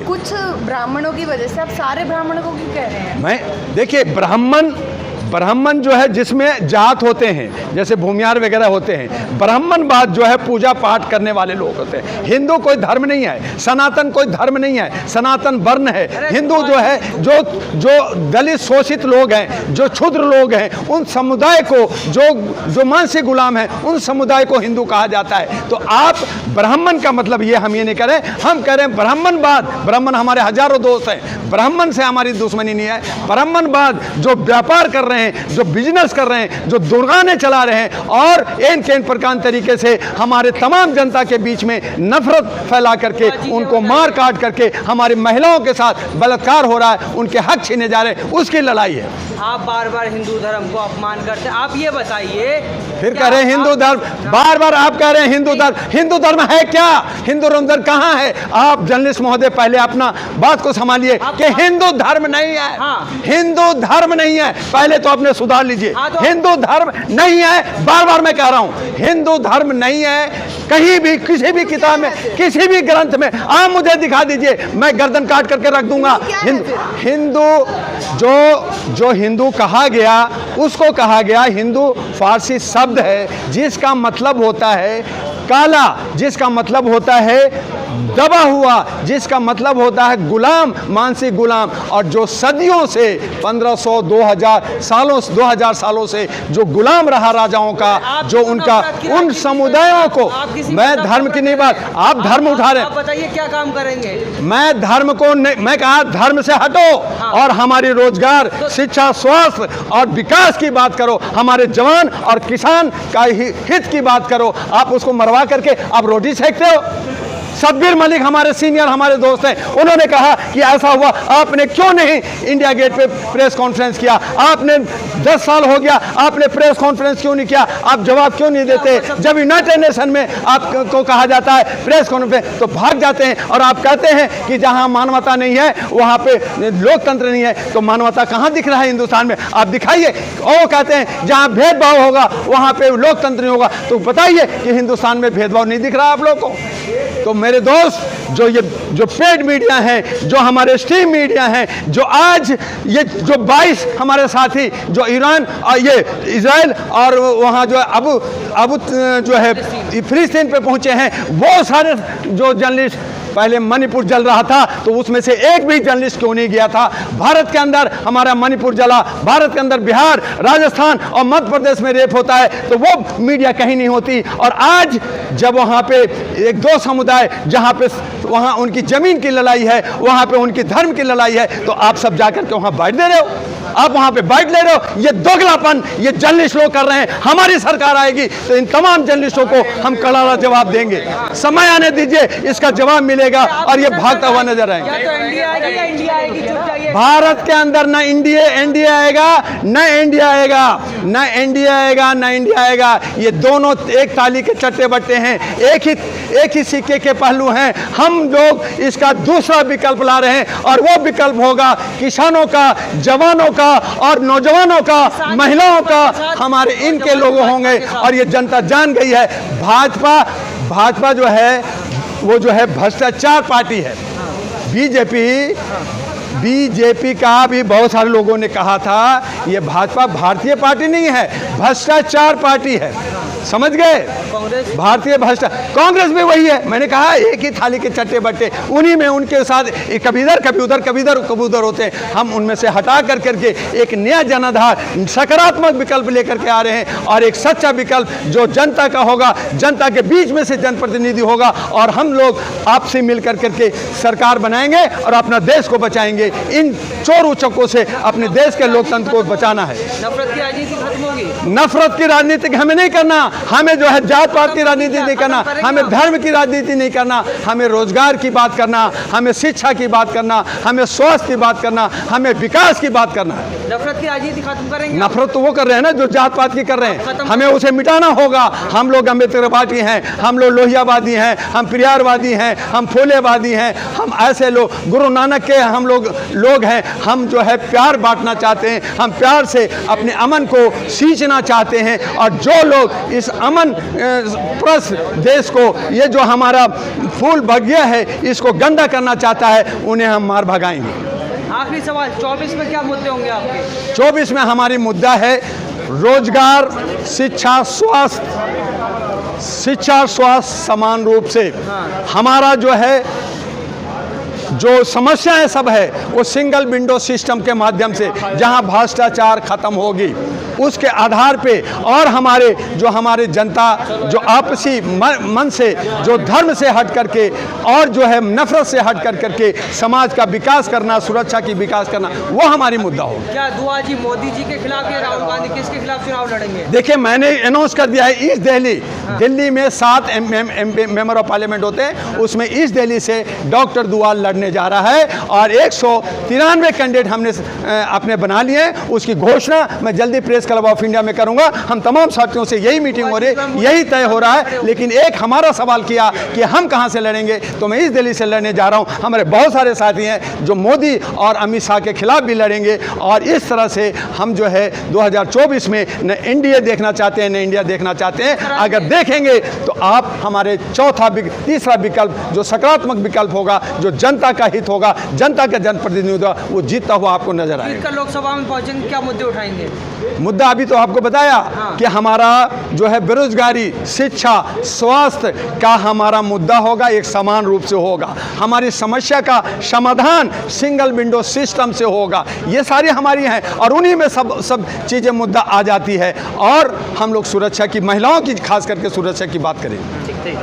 कुछ ब्राह्मणों की वजह से आप सारे ब्राह्मणों को क्यों कह रहे हैं? मैं देखिए, ब्राह्मण जो है जिसमें जात होते हैं, जैसे भूमियार वगैरह होते हैं। ब्राह्मणवाद जो है पूजा पाठ करने वाले लोग होते हैं। हिंदू कोई धर्म नहीं है, सनातन कोई धर्म नहीं है, सनातन वर्ण है। हिंदू जो है जो दलित शोषित लोग हैं, जो क्षुद्र लोग हैं, उन समुदाय को, जो मानसिक गुलाम है, उन समुदाय को हिंदू कहा जाता है। तो आप ब्राह्मण का मतलब ये हम ये नहीं करें, हम कह रहे हैं ब्राह्मणवाद। ब्राह्मण हमारे हजारों दोस्त हैं, ब्राह्मण से हमारी दुश्मनी नहीं है। ब्राह्मणवाद जो व्यापार कर रहे हैं, जो बिजनेस कर रहे हैं, जो दुर्गाने चला रहे हैं और इन प्रकार तरीके से हमारे तमाम जनता के बीच में नफरत फैला करके, उनको मार काट करके हमारी महिलाओं के साथ बलात्कार हो रहा है, उनके हक छीने जा रहे हैं, उसकी लड़ाई है। आप बार बार हिंदू धर्म को अपमान करते हैं। आप ये बताइए, फिर कह रहे हैं हिंदू धर्म, बार बार आप कह रहे हैं हिंदू धर्म है क्या? हिंदू धर्म कहां है? आप जर्नलिस्ट महोदय पहले अपना बात को संभालिए कि हिंदू धर्म नहीं है, हिंदू धर्म नहीं है, पहले तो अपने सुधार लीजिए। हिंदू धर्म नहीं है, बार बार मैं कह रहा हूं, हिंदू धर्म नहीं है। कहीं भी, किसी भी किताब में, किसी भी ग्रंथ में आप मुझे दिखा दीजिए, मैं गर्दन काट करके रख दूंगा। हिंदू जो हिंदू कहा गया, उसको कहा गया, हिंदू फारसी शब्द है जिसका मतलब होता है काला, जिसका मतलब होता है दबा हुआ, जिसका मतलब होता है गुलाम, मानसिक गुलाम। और जो सदियों से 1500 2000 सालों से जो गुलाम रहा राजाओं का, जो उनका, उन समुदायों को, मैं धर्म की नहीं बात, आप धर्म उठा रहे हैं। आप बताइए क्या काम करेंगे? मैं धर्म को नहीं, मैं कहा धर्म से हटो और हमारी रोजगार, शिक्षा, स्वास्थ्य और विकास की बात करो, हमारे जवान और किसान का हित की बात करो। आप उसको मरवा करके आप रोटी सेकते हो। शब्बीर मलिक हमारे सीनियर, हमारे दोस्त हैं, उन्होंने कहा कि ऐसा हुआ, आपने क्यों नहीं इंडिया गेट पे प्रेस कॉन्फ्रेंस किया? आपने 10 साल हो गया, आपने प्रेस कॉन्फ्रेंस क्यों नहीं किया? आप जवाब क्यों नहीं देते? जब यूनाइटेड नेशन में आपको कहा जाता है प्रेस कॉन्फ्रेंस तो भाग जाते हैं, और आप कहते हैं कि जहां मानवता नहीं है वहां पे लोकतंत्र नहीं है। तो मानवता कहां दिख रहा है हिंदुस्तान में? आप दिखाइए। और कहते हैं जहां भेदभाव होगा वहां पे लोकतंत्र नहीं होगा। तो बताइए कि हिंदुस्तान में भेदभाव नहीं दिख रहा आप लोगों को? तो मेरे दोस्त, जो पेड मीडिया हैं, जो हमारे स्ट्रीम मीडिया हैं, जो आज ये जो 22 हमारे साथी जो ईरान और ये इजराइल और वहाँ जो अबू जो है फिलिस्तीन पे पहुँचे हैं, वो सारे जो जर्नलिस्ट, पहले मणिपुर जल रहा था तो उसमें से एक भी जर्नलिस्ट क्यों नहीं गया था? भारत के अंदर हमारा मणिपुर जला, भारत के अंदर बिहार, राजस्थान और मध्य प्रदेश में रेप होता है तो वो मीडिया कहीं नहीं होती। और आज जब वहाँ पे एक दो समुदाय, जहाँ पे वहाँ उनकी जमीन की लड़ाई है, वहाँ पे उनकी धर्म की लड़ाई है, तो आप सब जाकर के वहाँ बाइट दे रहे हो, आप वहाँ पे बाइट ले रहे हो। ये दोगलापन ये जर्नलिस्ट लोग कर रहे हैं। हमारी सरकार आएगी तो इन तमाम जर्नलिस्टों को हम करारा जवाब देंगे। समय आने दीजिए, इसका जवाब मिलेगा और ये भागता हुआ नजर आएगा। भारत के अंदर न इंडिया आएगा, न इंडिया आएगा, न इंडिया आएगा, न इंडिया आएगा। ये दोनों एक ताली के चट्टे बट्टे हैं, एक ही सिक्के के पहलू हैं। हम लोग इसका दूसरा विकल्प ला रहे हैं और वो विकल्प होगा किसानों का, जवानों का, का और नौजवानों का, महिलाओं का, हमारे इनके लोग होंगे। और ये जनता जान गई है भाजपा जो है वो जो है भ्रष्टाचार पार्टी है। बीजेपी का भी बहुत सारे लोगों ने कहा था ये भाजपा भारतीय पार्टी नहीं है, भ्रष्टाचार पार्टी है। समझ गए? भारतीय कांग्रेस भी वही है। मैंने कहा एक ही थाली के चट्टे बट्टे, उन्हीं में उनके साथ कभी इधर कभी उधर, कभी इधर कभी उधर होते हैं। हम उनमें से हटा करके एक नया जनाधार सकारात्मक विकल्प लेकर के आ रहे हैं, और एक सच्चा विकल्प जो जनता का होगा, जनता के बीच में से जनप्रतिनिधि होगा, और हम लोग आपसे मिल करके सरकार बनाएंगे और अपना देश को बचाएंगे। इन चोर उचकों से अपने देश के लोकतंत्र को बचाना है। नफरत की राजनीति खत्म होगी। नफरत की राजनीति हमें नहीं करना, हमें जो है जात पात की राजनीति नहीं करना, हमें धर्म की राजनीति नहीं करना, हमें रोजगार की बात करना, हमें शिक्षा की बात करना, हमें स्वास्थ्य की बात करना, हमें विकास की बात करना है। नफरत की राजनीति खत्म करेंगे। नफरत तो वो कर रहे हैं ना जो जात पात की कर रहे हैं, हमें उसे मिटाना होगा। हम लोग अम्बेडकरवादी हैं, हम लोग लोहियावादी हैं, हम प्रियारवादी हैं, हम फूलेवादी हैं, हम ऐसे लोग गुरु नानक के हम लोग हैं। हम जो है प्यार बांटना चाहते हैं, हम प्यार से अपने अमन को सींचना चाहते हैं। और जो लोग इस अमन प्रस देश को, ये जो हमारा फूल बगिया है, इसको गंदा करना चाहता है, उन्हें हम मार भगाएंगे। आखिरी सवाल, 24 में क्या मुद्दे होंगे आपके? 24 में हमारी मुद्दा है रोजगार, शिक्षा, स्वास्थ्य समान रूप से। हमारा जो है जो समस्याएं सब है वो सिंगल विंडो सिस्टम के माध्यम से, जहां भ्रष्टाचार खत्म होगी उसके आधार पे, और हमारे जनता जो आपसी मन से, जो धर्म से हट करके और जो है नफरत से हट करके समाज का विकास करना, सुरक्षा की विकास करना, वो हमारी मुद्दा हो। क्या दुआ जी मोदी जी के खिलाफ या राहुल गांधी किसके खिलाफ चुनाव लड़ेंगे? देखिए मैंने अनाउंस कर दिया है ईस्ट दिल्ली में 7 मेंबर ऑफ पार्लियामेंट होते हैं, उसमें ईस्ट दिल्ली से डॉक्टर दुआल लड़ने जा रहा है, और 193 कैंडिडेट हमने अपने बना लिए। उसकी घोषणा मैं जल्दी प्रेस क्लब ऑफ इंडिया में करूंगा। हम तमाम साथियों से यही मीटिंग हो रही, यही तय हो रहा है। लेकिन एक हमारा सवाल किया कि हम कहां से लड़ेंगे, तो मैं ईस्ट दिल्ली से लड़ने जा रहा हूं। हमारे बहुत सारे साथी हैं जो मोदी और अमित शाह के खिलाफ भी लड़ेंगे, और इस तरह से हम जो है 2024 में न एनडीए देखना चाहते हैं न इंडिया देखना चाहते हैं। अगर देखेंगे तो आप हमारे तीसरा विकल्प जो सकारात्मक विकल्प होगा, जो जनता का हित होगा, जनता का जनप्रतिनिधि होगा, वो जीतता हुआ आपको नजर आएगा। लोकसभा में पहुंचेंगे, क्या मुद्दे उठाएंगे? मुद्दा अभी तो आपको बताया कि हमारा जो है बेरोजगारी, शिक्षा, स्वास्थ्य का हमारा मुद्दा होगा, एक समान रूप से होगा। हमारी समस्या का समाधान सिंगल विंडो सिस्टम से होगा। ये सारी हमारी हैं, और उन्हीं में सब चीज़ें मुद्दा आ जाती है। और हम लोग सुरक्षा की, महिलाओं की खास करके सुरक्षा की बात करेंगे।